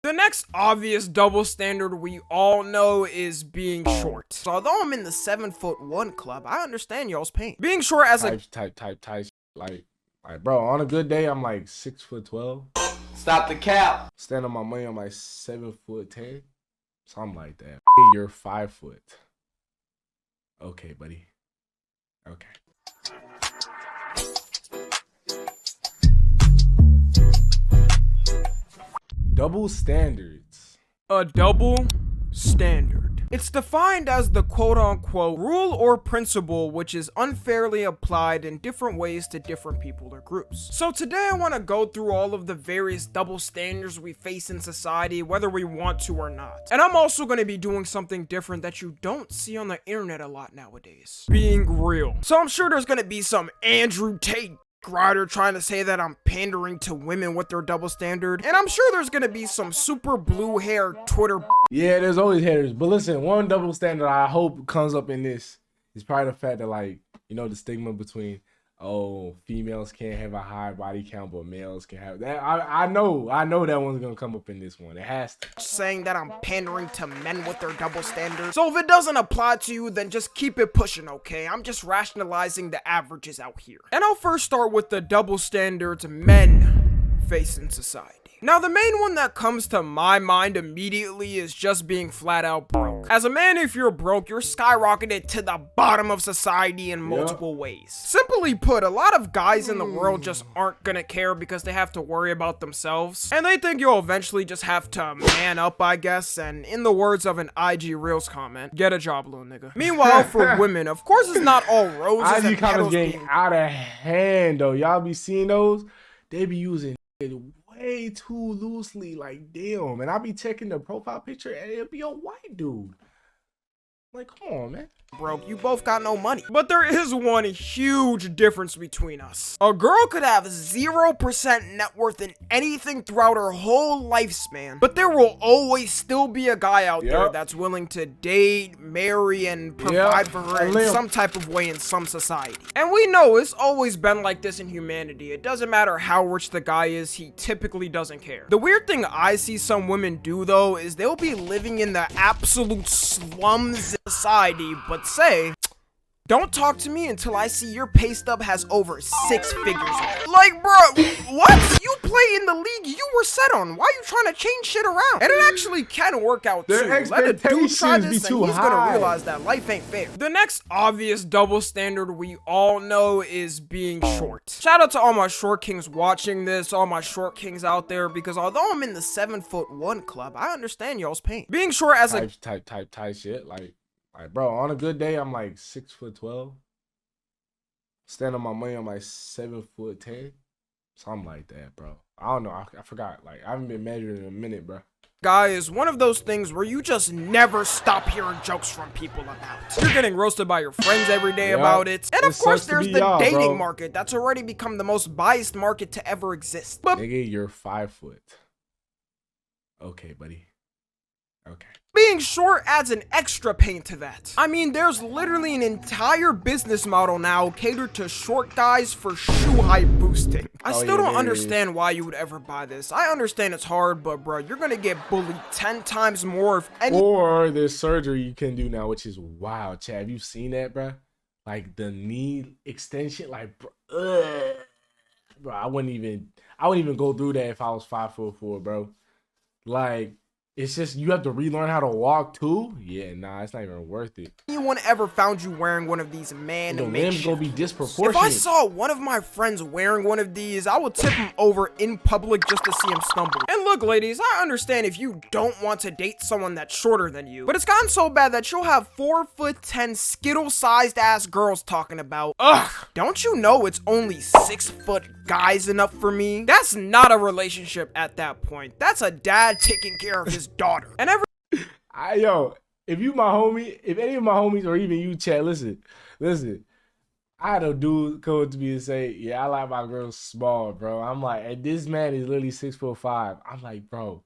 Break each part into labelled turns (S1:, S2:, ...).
S1: The next obvious double standard we all know is being short. So although I'm in the 7'1" club, I understand y'all's pain. Being short as a
S2: type, like, bro, on a good day, I'm like 6'12".
S3: Stop the cap.
S2: Stand on my money, I'm like 7'10", something like that. You're 5 foot. Okay, buddy. Okay. Double standards.
S1: A double standard. It's defined as the quote-unquote rule or principle which is unfairly applied in different ways to different people or groups. So today I want to go through all of the various double standards we face in society, whether we want to or not. And I'm also going to be doing something different that you don't see on the internet a lot nowadays. Being real. So I'm sure there's going to be some Andrew Tate writer trying to say that I'm pandering to women with their double standard, and I'm sure there's gonna be some super blue hair Twitter.
S2: Yeah, there's always haters, but listen, one double standard I hope comes up in this is probably the fact that, like, you know, the stigma between, oh, females can't have a high body count, but males can have that. I know that one's gonna come up in this one. It has to.
S1: Saying that I'm pandering to men with their double standard. So if it doesn't apply to you, then just keep it pushing, okay? I'm just rationalizing the averages out here. And I'll first start with the double standards men face in society. Now, the main one that comes to my mind immediately is just being flat out broke. As a man, if you're broke, you're skyrocketed to the bottom of society in multiple ways. Simply put, a lot of guys in the world just aren't gonna care because they have to worry about themselves. And they think you'll eventually just have to man up, I guess, and in the words of an IG Reels comment, get a job, little nigga. Meanwhile, for women, of course it's not all roses and petals
S2: getting out of hand, though. Y'all be seeing those? They be using it way too loosely, like, damn. And I be checking the profile picture and it'll be a white dude. Like, come on, man.
S1: Broke, you both got no money. But there is one huge difference between us. A girl could have 0% net worth in anything throughout her whole lifespan, but there will always still be a guy out there that's willing to date, marry, and provide for her in some type of way in some society. And we know it's always been like this in humanity. It doesn't matter how rich the guy is, he typically doesn't care. The weird thing I see some women do, though, is they'll be living in the absolute slums of society, but say, don't talk to me until I see your pay stub has over 6 figures on it. Like, bro, what? You play in the league you were set on. Why are you trying to change shit around? And it actually can work out too. Let a dude try this and he's gonna realize that life ain't fair. The next obvious double standard we all know is being short. Shout out to all my short kings watching this, all my short kings out there, because although I'm in the 7'1" club, I understand y'all's pain. Being short as a
S2: type shit, like, bro, on a good day, I'm like 6'12". Stand on my money, I'm like 7'10", something like that, bro. I don't know. I forgot. Like, I haven't been measured in a minute, bro.
S1: Guy is one of those things where you just never stop hearing jokes from people about. You're getting roasted by your friends every day about it. And of course, there's the dating market that's already become the most biased market to ever exist. But
S2: nigga, you're 5 foot. Okay, buddy. Okay.
S1: Being short adds an extra pain to that. I mean, there's literally an entire business model now catered to short guys for shoe height boosting. I still don't understand why you would ever buy this. I understand it's hard, but bro, you're gonna get bullied 10 times more if any.
S2: Or there's surgery you can do now, which is wild, Chad. Have you seen that, bro? Like the knee extension, like, bro, I wouldn't even go through that if I was 5'4", bro. Like, it's just, you have to relearn how to walk too? Yeah, nah, it's not even worth it.
S1: Anyone ever found you wearing one of these man
S2: the limbs gonna be disproportionate.
S1: If I saw one of my friends wearing one of these, I would tip him over in public just to see him stumble. And look, ladies, I understand if you don't want to date someone that's shorter than you, but it's gotten so bad that you'll have 4'10" Skittle-sized ass girls talking about, ugh, don't you know it's only 6 foot guys enough for me? That's not a relationship at that point. That's a dad taking care of his daughter. And
S2: yo, if you my homie, if any of my homies or even you, Chad, listen, I had a dude come up to me and say, yeah, I like my girls small, bro. I'm like, and this man is literally 6'5". I'm like, bro,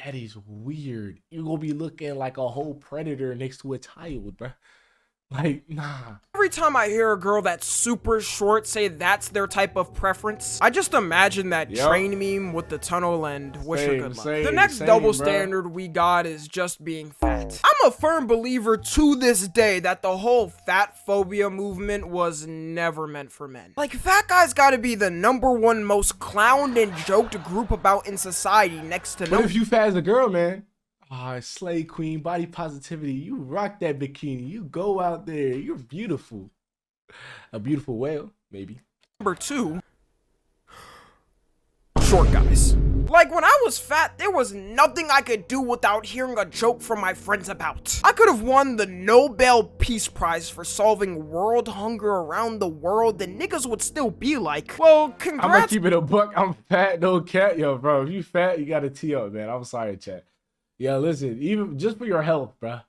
S2: that is weird. You're gonna be looking like a whole predator next to a child, bro. Like, nah.
S1: Every time I hear a girl that's super short say that's their type of preference, I just imagine that train meme with the tunnel and wish her good luck. The next double standard we got is just being fat. I'm a firm believer to this day that the whole fat phobia movement was never meant for men. Like, fat guys gotta be the #1 most clowned and joked group about in society next to
S2: What if you fat as a girl, man? Ah, slay queen, body positivity. You rock that bikini. You go out there. You're beautiful. A beautiful whale, maybe.
S1: #2, short guys. Like, when I was fat, there was nothing I could do without hearing a joke from my friends about. I could have won the Nobel Peace Prize for solving world hunger around the world, and niggas would still be like, well, congrats.
S2: I'm gonna keep it a buck. I'm fat, no cat. Yo, bro, if you fat, you gotta tee up, man. I'm sorry, chat. Yeah, listen, even just for your health, bro.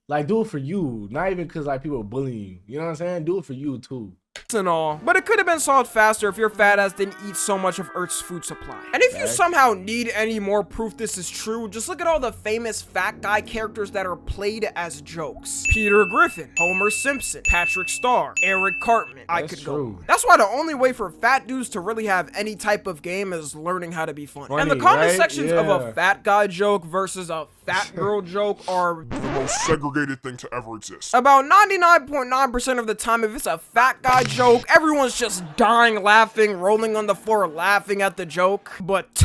S2: Like, do it for you. Not even because, like, people are bullying you. You know what I'm saying? Do it for you, too.
S1: And all, but it could have been solved faster if your fat ass didn't eat so much of Earth's food supply. And if you somehow need any more proof this is true, just look at all the famous fat guy characters that are played as jokes. Peter Griffin, Homer Simpson, Patrick Star, Eric Cartman. I could go. That's why the only way for fat dudes to really have any type of game is learning how to be funny. And the comment sections of a fat guy joke versus a fat girl joke are
S3: the most segregated thing to ever exist.
S1: About 99.9% of the time, if it's a fat guy joke, everyone's just dying laughing, rolling on the floor laughing at the joke. But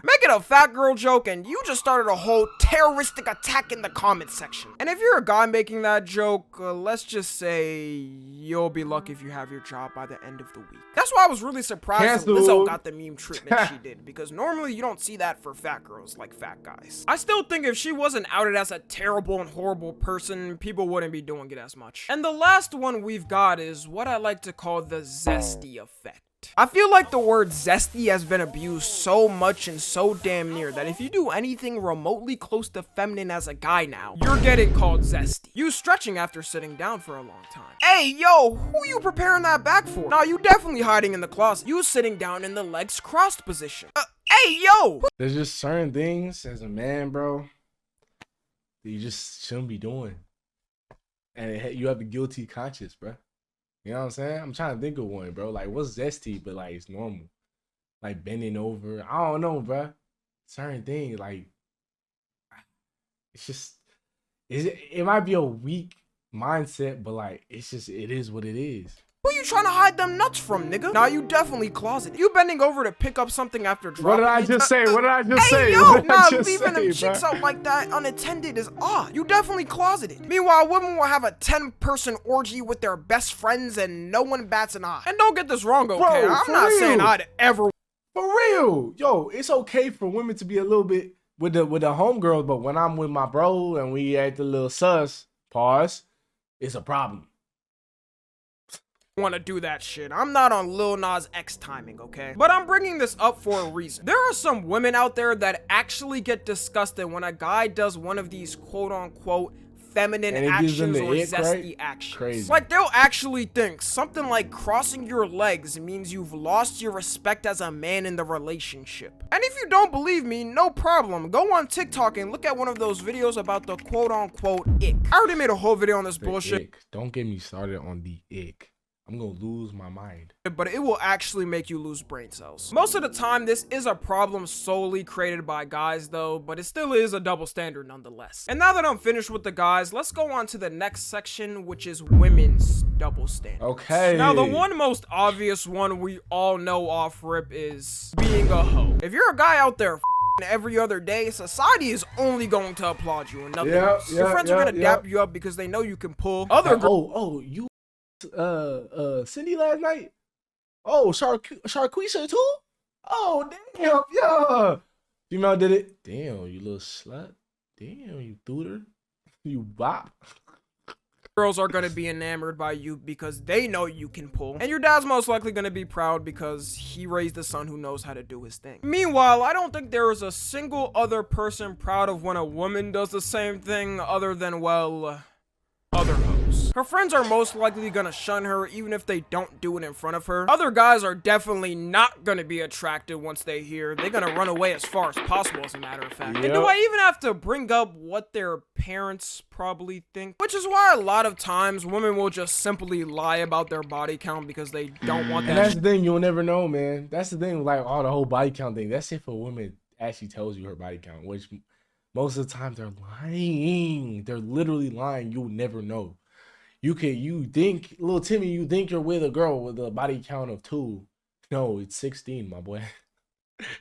S1: make it a fat girl joke and you just started a whole terroristic attack in the comment section. And if you're a guy making that joke, let's just say you'll be lucky if you have your job by the end of the week. That's why I was really surprised that Lizzo got the meme treatment she did, because normally you don't see that for fat girls like fat guys. I still think if she wasn't outed as a terrible and horrible person, people wouldn't be doing it as much. And the last one we've got is what I like to call the zesty effect. I feel like the word zesty has been abused so much and so damn near that if you do anything remotely close to feminine as a guy now, you're getting called zesty. You stretching after sitting down for a long time. Hey, yo, who you preparing that back for? Nah, you definitely hiding in the closet. You sitting down in the legs crossed position. Hey, yo!
S2: There's just certain things as a man, bro, that you just shouldn't be doing. And you have the guilty conscience, bro. You know what I'm saying? I'm trying to think of one, bro. Like, what's zesty, but like it's normal? Like bending over. I don't know, bro. Certain things, like it's just it might be a weak mindset, but like it is what it is.
S1: Who you trying to hide them nuts from, nigga? Nah, you definitely closeted. You bending over to pick up something after dropping.
S2: What did I just say? What did I just say?
S1: Yo, nah, leaving them chicks out like that unattended is odd. You definitely closeted. Meanwhile, women will have a 10-person orgy with their best friends and no one bats an eye. And don't get this wrong, okay?
S2: Bro,
S1: I'm not saying I'd ever.
S2: For real, yo, it's okay for women to be a little bit with the homegirls, but when I'm with my bro and we at the little sus, pause, it's a problem.
S1: Want to do that shit. I'm not on Lil Nas X timing, okay? But I'm bringing this up for a reason. There are some women out there that actually get disgusted when a guy does one of these quote-unquote feminine actions or zesty actions.
S2: Crazy.
S1: Like, they'll actually think something like crossing your legs means you've lost your respect as a man in the relationship. And if you don't believe me, no problem. Go on TikTok and look at one of those videos about the quote-unquote ick. I already made a whole video on this bullshit.
S2: Ick. Don't get me started on the ick. I'm gonna lose my mind.
S1: But it will actually make you lose brain cells. Most of the time, this is a problem solely created by guys though, but it still is a double standard nonetheless. And now that I'm finished with the guys, let's go on to the next section, which is women's double standards.
S2: Okay.
S1: Now, the one most obvious one we all know off rip is being a hoe. If you're a guy out there every other day, society is only going to applaud you and nothing else. Your friends are gonna dap you up because they know you can pull other
S2: girls. You Cindy last night? Oh, Sharquisha too? Oh, damn, yeah. Female did it. Damn, you little slut. Damn, you tutor. You bop.
S1: Girls are gonna be enamored by you because they know you can pull. And your dad's most likely gonna be proud because he raised a son who knows how to do his thing. Meanwhile, I don't think there is a single other person proud of when a woman does the same thing other than, well, other hoes. Her friends are most likely gonna shun her even if they don't do it in front of her. Other guys are definitely not gonna be attracted once they hear. They're gonna run away as far as possible, as a matter of fact. And do I even have to bring up what their parents probably think? Which is why a lot of times women will just simply lie about their body count because they don't want that.
S2: And that's the thing, you'll never know, man. That's the thing, like the whole body count thing. That's if a woman actually tells you her body count, which most of the time they're lying. They're literally lying. You'll never know. You think, little Timmy, you think you're with a girl with a body count of 2. No, it's 16, my boy.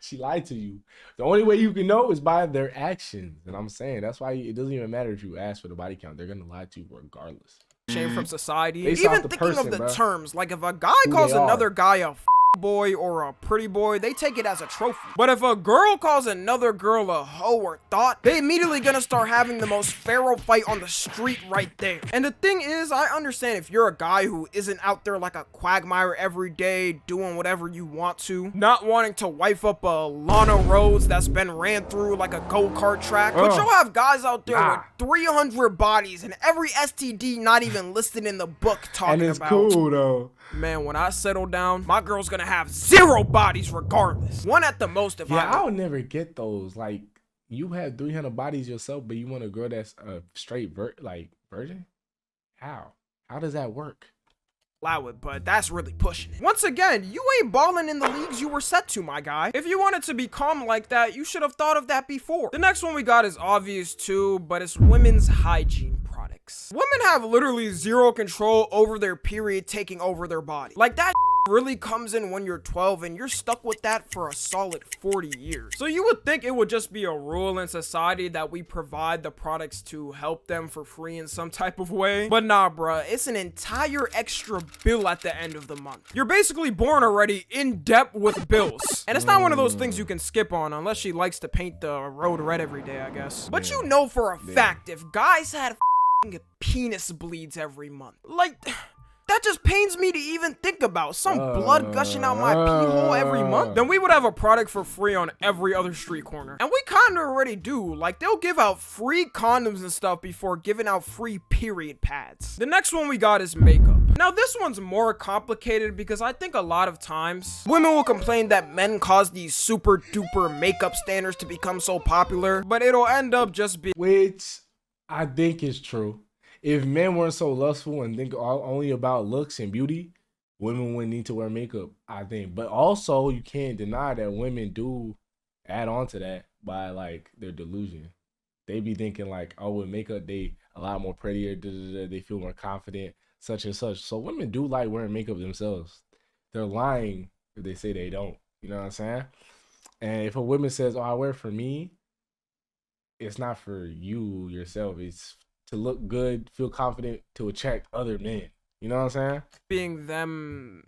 S2: She lied to you. The only way you can know is by their actions. And I'm saying that's why it doesn't even matter if you ask for the body count. They're gonna lie to you regardless.
S1: Shame from society.
S2: Based
S1: Even
S2: off the
S1: thinking
S2: person,
S1: of the
S2: bro.
S1: terms, like if a guy calls another guy a boy or a pretty boy, they take it as a trophy. But if a girl calls another girl a hoe or thought, they immediately gonna start having the most feral fight on the street right there. And the thing is, I understand if you're a guy who isn't out there like a quagmire every day doing whatever you want to, not wanting to wife up a Lana Rose that's been ran through like a go-kart track, but you'll have guys out there with 300 bodies and every STD not even listed in the book talking
S2: And it's
S1: about.
S2: cool though.
S1: Man, when I settle down, my girl's gonna have 0 bodies regardless. 1 at the most if
S2: Yeah, I would never get those. Like, you have 300 bodies yourself, but you want a girl that's a straight virgin? How? How does that work?
S1: allow it, but that's really pushing it. Once again, you ain't balling in the leagues you were set to, my guy. If you wanted to become like that, you should have thought of that before. The next one we got is obvious too, but it's women's hygiene products. Women have literally zero control over their period taking over their body. Like that really comes in when you're 12 and you're stuck with that for a solid 40 years. So you would think it would just be a rule in society that we provide the products to help them for free in some type of way. But nah, bruh, it's an entire extra bill at the end of the month. You're basically born already in debt with bills. And it's not one of those things you can skip on unless she likes to paint the road red every day, I guess. But you know for a fact, if guys had penis bleeds every month, like, that just pains me to even think about. Some blood gushing out my pee hole every month. Then we would have a product for free on every other street corner. And we kind of already do. Like, they'll give out free condoms and stuff before giving out free period pads. The next one we got is makeup. Now, this one's more complicated because I think a lot of times women will complain that men cause these super duper makeup standards to become so popular, but it'll end up just being,
S2: which I think is true. If men weren't so lustful and think only about looks and beauty, women wouldn't need to wear makeup, I think. But also, you can't deny that women do add on to that by, like, their delusion. They be thinking, like, oh, with makeup, they a lot more prettier, they feel more confident, such and such. So women do like wearing makeup themselves. They're lying if they say they don't. You know what I'm saying? And if a woman says, oh, I wear it for me, it's not for you yourself. It's to look good, feel confident, to attract other men. You know what I'm saying?
S1: being them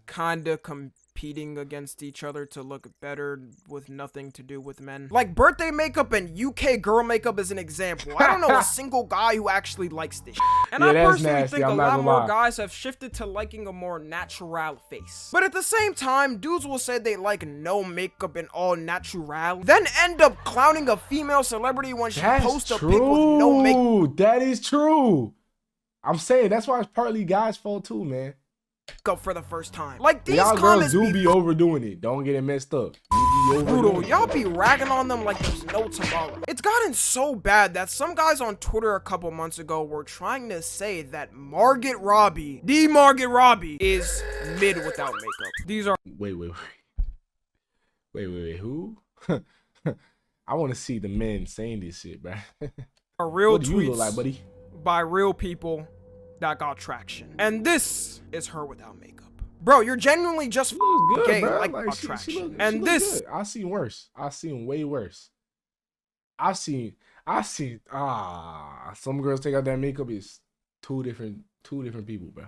S1: kinda competing against each other to look better with nothing to do with men. Like birthday makeup and UK girl makeup is an example. I don't know a single guy who actually likes this shit. And
S2: Yeah,
S1: I
S2: that's
S1: personally
S2: nasty.
S1: think
S2: I'm
S1: a
S2: not
S1: lot
S2: gonna
S1: more
S2: lie.
S1: guys have shifted to liking a more natural face. But at the same time, dudes will say they like no makeup and all natural, then end up clowning a female celebrity when she
S2: That's
S1: posts a
S2: true.
S1: pic with no makeup
S2: That is true. I'm saying that's why it's partly guys' fault too, man.
S1: for the first time. Like these
S2: Y'all girls
S1: comments
S2: do be overdoing it. Don't get it messed up. You be
S1: brutal.
S2: overdoing it.
S1: Y'all be ragging on them like there's no tomorrow. It's gotten so bad that some guys on Twitter a couple months ago were trying to say that Margot Robbie, the Margot Robbie, is mid without makeup. These are
S2: Wait. Who? I want to see the men saying this shit, bro.
S1: real
S2: What do you
S1: tweets
S2: look like, buddy?
S1: by real people that got traction. And this is her without makeup. Bro, you're genuinely just
S2: She looks good,
S1: gay
S2: bro.
S1: like
S2: Like,
S1: about
S2: she
S1: traction.
S2: look
S1: And this
S2: good. I seen worse. I seen way worse. I seen some girls take out that makeup. Is two different people, bro.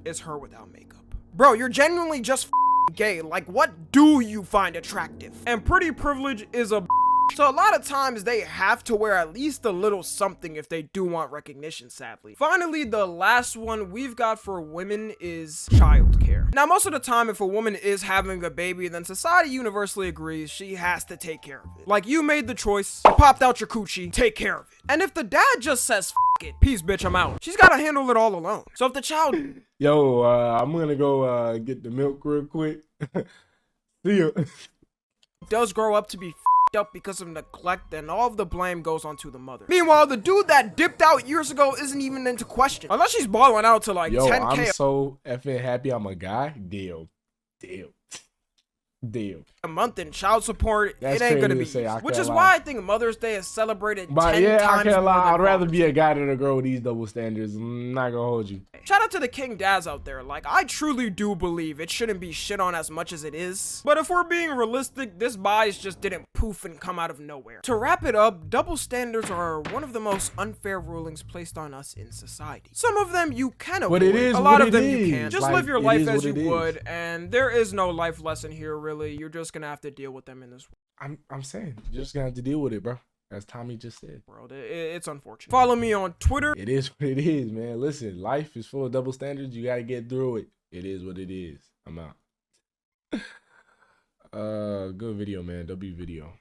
S1: is her without makeup. Bro, you're genuinely just gay. Like, what do you find attractive? And pretty privilege is a so a lot of times they have to wear at least a little something if they do want recognition, sadly. Finally, the last one we've got for women is childcare. Now, most of the time, if a woman is having a baby, then society universally agrees she has to take care of it. Like, you made the choice, you popped out your coochie, take care of it. And if the dad just says, it. Peace, bitch, I'm out. She's gotta handle it all alone. So if the child
S2: Yo, I'm gonna go get the milk real quick. See ya.
S1: does grow up to be up because of neglect, then all of the blame goes onto the mother. Meanwhile, the dude that dipped out years ago isn't even into question. Unless she's balling out to like
S2: Yo,
S1: 10K
S2: I'm so effing happy I'm a guy. Deal.
S1: a month in child support.
S2: That's
S1: it ain't gonna
S2: crazy
S1: be
S2: to say,
S1: easy.
S2: I
S1: Which
S2: can't
S1: is
S2: lie.
S1: why I think Mother's Day is celebrated
S2: But
S1: 10
S2: yeah, I
S1: times
S2: can't
S1: more
S2: lie.
S1: than
S2: I'd rather
S1: Father's
S2: be a guy than a girl with these double standards. I'm not gonna hold you.
S1: Shout out to the king dads out there. Like, I truly do believe it shouldn't be shit on as much as it is. But if we're being realistic, this bias just didn't poof and come out of nowhere. To wrap it up, double standards are one of the most unfair rulings placed on us in society. Some of them you can avoid.
S2: But it is
S1: a lot
S2: what
S1: of
S2: it
S1: them you
S2: is.
S1: can't. Just
S2: Like,
S1: live your
S2: it
S1: life
S2: is
S1: as you
S2: what it
S1: would,
S2: is.
S1: and there is no life lesson here, really. You're just gonna have to deal with them in this
S2: I'm saying, you're just gonna have to deal with it, bro. As Tommy just said.
S1: world. It's unfortunate. Follow me on Twitter.
S2: It is what it is, man. Listen, life is full of double standards. You gotta get through it. It is what it is. I'm out. Good video, man. W video.